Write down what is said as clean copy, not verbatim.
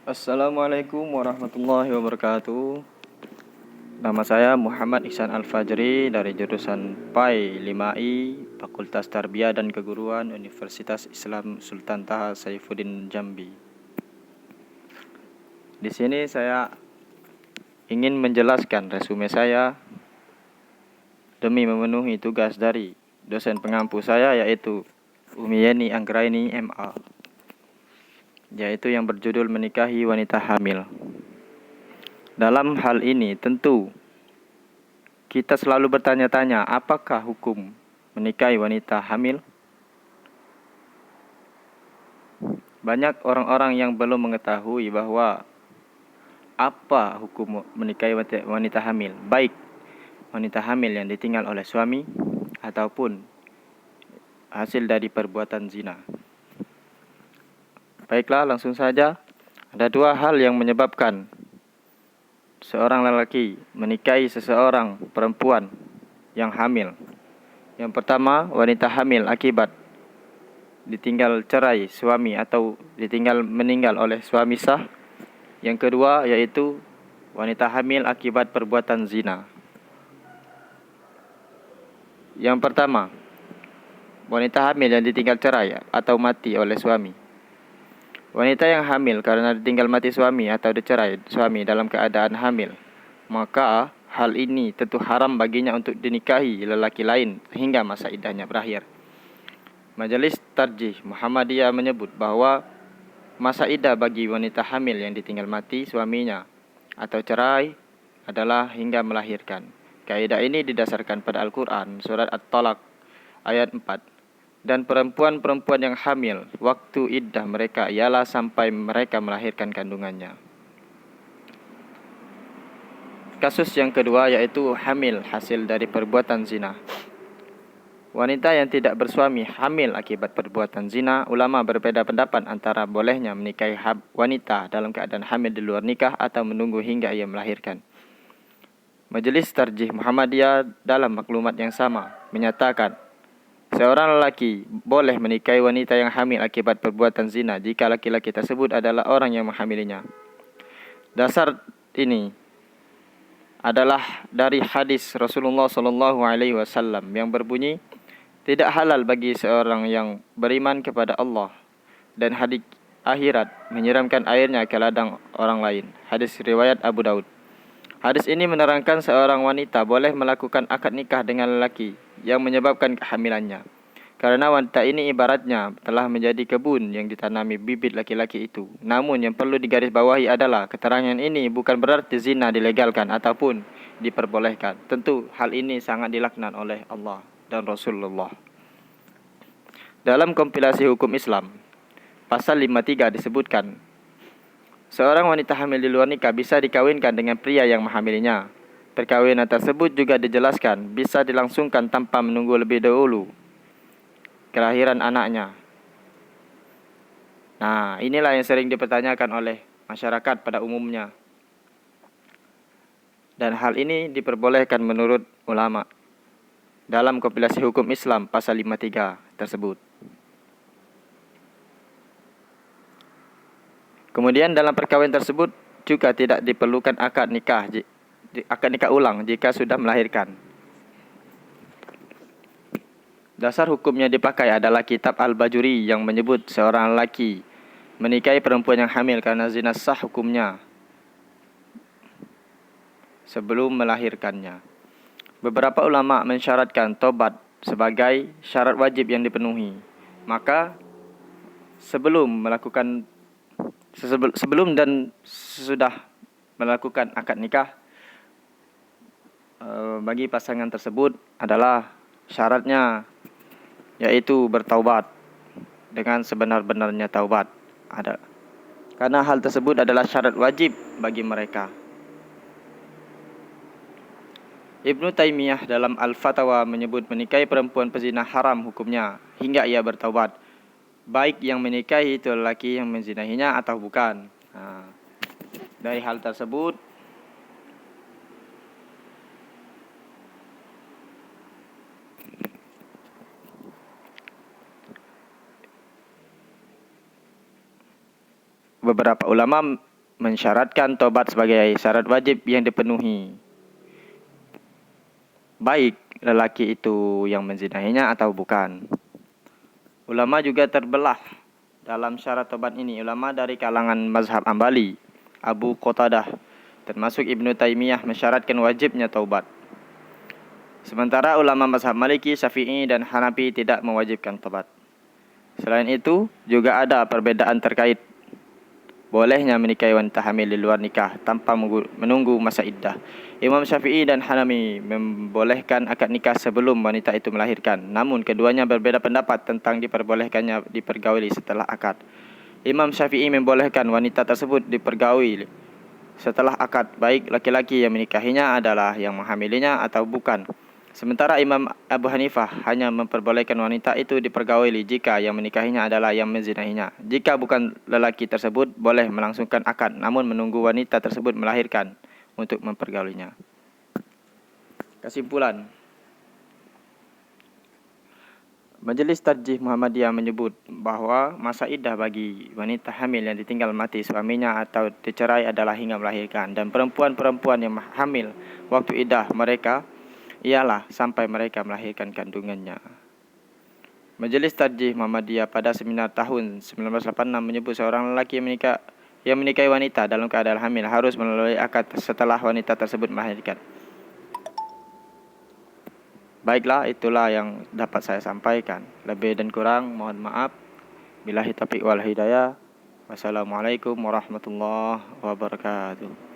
Assalamualaikum warahmatullahi wabarakatuh. Nama saya Muhammad Ihsan Al-Fajri dari jurusan PAI 5I Fakultas Tarbiyah dan Keguruan Universitas Islam Sultan Taha Saifuddin Jambi. Di sini saya ingin menjelaskan resume saya demi memenuhi tugas dari dosen pengampu saya, yaitu Umi Yeni Anggraini MA, yaitu yang berjudul menikahi wanita hamil. Dalam hal ini tentu kita selalu bertanya-tanya, apakah hukum menikahi wanita hamil? Banyak orang-orang yang belum mengetahui bahwa apa hukum menikahi wanita hamil, baik wanita hamil yang ditinggal oleh suami ataupun hasil dari perbuatan zina. Baiklah, langsung saja. Ada dua hal yang menyebabkan seorang lelaki menikahi seseorang perempuan yang hamil. Yang pertama, wanita hamil akibat ditinggal cerai suami atau ditinggal meninggal oleh suami sah. Yang kedua yaitu wanita hamil akibat perbuatan zina. Yang pertama, wanita hamil yang ditinggal cerai atau mati oleh suami. Wanita yang hamil karena ditinggal mati suami atau dicerai suami dalam keadaan hamil, maka hal ini tentu haram baginya untuk dinikahi lelaki lain hingga masa iddahnya berakhir. Majelis Tarjih Muhammadiyah menyebut bahwa masa iddah bagi wanita hamil yang ditinggal mati suaminya atau cerai adalah hingga melahirkan. Kaidah ini didasarkan pada Al-Quran, surat At-Talaq ayat 4. Dan perempuan-perempuan yang hamil, waktu iddah mereka ialah sampai mereka melahirkan kandungannya. Kasus yang kedua yaitu hamil hasil dari perbuatan zina. Wanita yang tidak bersuami hamil akibat perbuatan zina, ulama berbeda pendapat antara bolehnya menikahi wanita dalam keadaan hamil di luar nikah atau menunggu hingga ia melahirkan. Majelis Tarjih Muhammadiyah dalam maklumat yang sama menyatakan, seorang lelaki boleh menikahi wanita yang hamil akibat perbuatan zina jika laki-laki tersebut adalah orang yang menghamilinya. Dasar ini adalah dari hadis Rasulullah SAW yang berbunyi, tidak halal bagi seorang yang beriman kepada Allah dan hari akhirat menyiramkan airnya ke ladang orang lain. Hadis riwayat Abu Daud. Hadis ini menerangkan seorang wanita boleh melakukan akad nikah dengan lelaki yang menyebabkan kehamilannya, karena wanita ini ibaratnya telah menjadi kebun yang ditanami bibit laki-laki itu. Namun yang perlu digarisbawahi adalah keterangan ini bukan berarti zina dilegalkan ataupun diperbolehkan. Tentu hal ini sangat dilaknat oleh Allah dan Rasulullah. Dalam kompilasi hukum Islam, pasal 53 disebutkan, seorang wanita hamil di luar nikah bisa dikawinkan dengan pria yang menghamilinya. Perkawinan tersebut juga dijelaskan bisa dilangsungkan tanpa menunggu lebih dahulu kelahiran anaknya. Nah, inilah yang sering dipertanyakan oleh masyarakat pada umumnya. Dan hal ini diperbolehkan menurut ulama dalam kompilasi hukum Islam pasal 53 tersebut. Kemudian dalam perkawinan tersebut juga tidak diperlukan akad nikah ulang jika sudah melahirkan. Dasar hukumnya dipakai adalah kitab Al-Bajuri yang menyebut seorang lelaki menikahi perempuan yang hamil karena zina sah hukumnya sebelum melahirkannya. Beberapa ulama mensyaratkan tobat sebagai syarat wajib yang dipenuhi. Maka sebelum dan sesudah melakukan akad nikah bagi pasangan tersebut adalah syaratnya yaitu bertaubat dengan sebenar-benarnya taubat. Karena hal tersebut adalah syarat wajib bagi mereka. Ibnu Taimiyah dalam Al-Fatawa menyebut menikahi perempuan pezina haram hukumnya hingga ia bertaubat, baik yang menikahi itu lelaki yang menzinahinya atau bukan. Nah, dari hal tersebut beberapa ulama mensyaratkan tobat sebagai syarat wajib yang dipenuhi, baik lelaki itu yang menzinahinya atau bukan. Ulama juga terbelah dalam syarat tobat ini. Ulama dari kalangan mazhab Hambali, Abu Qatadah, termasuk Ibnu Taimiyah mensyaratkan wajibnya taubat. Sementara ulama mazhab Maliki, Syafi'i, dan Hanafi tidak mewajibkan taubat. Selain itu, juga ada perbedaan terkait bolehnya menikahi wanita hamil di luar nikah tanpa menunggu masa iddah. Imam Syafi'i dan Hanafi membolehkan akad nikah sebelum wanita itu melahirkan. Namun keduanya berbeda pendapat tentang diperbolehkannya dipergauli setelah akad. Imam Syafi'i membolehkan wanita tersebut dipergauli setelah akad, baik laki-laki yang menikahinya adalah yang menghamilinya atau bukan. Sementara Imam Abu Hanifah hanya memperbolehkan wanita itu dipergauli jika yang menikahinya adalah yang menzinahinya. Jika bukan lelaki tersebut, boleh melangsungkan akad, namun menunggu wanita tersebut melahirkan untuk mempergaulinya. Kesimpulan, Majelis Tarjih Muhammadiyah menyebut bahawa masa iddah bagi wanita hamil yang ditinggal mati suaminya atau dicerai adalah hingga melahirkan, dan perempuan-perempuan yang hamil waktu iddah mereka ialah sampai mereka melahirkan kandungannya. Majelis Tarjih Muhammadiyah pada seminar tahun 1986 menyebut seorang lelaki yang menikahi wanita dalam keadaan hamil harus melalui akad setelah wanita tersebut melahirkan. Baiklah, itulah yang dapat saya sampaikan. Lebih dan kurang mohon maaf. Billahi taufiq wal hidayah. Wassalamualaikum warahmatullahi wabarakatuh.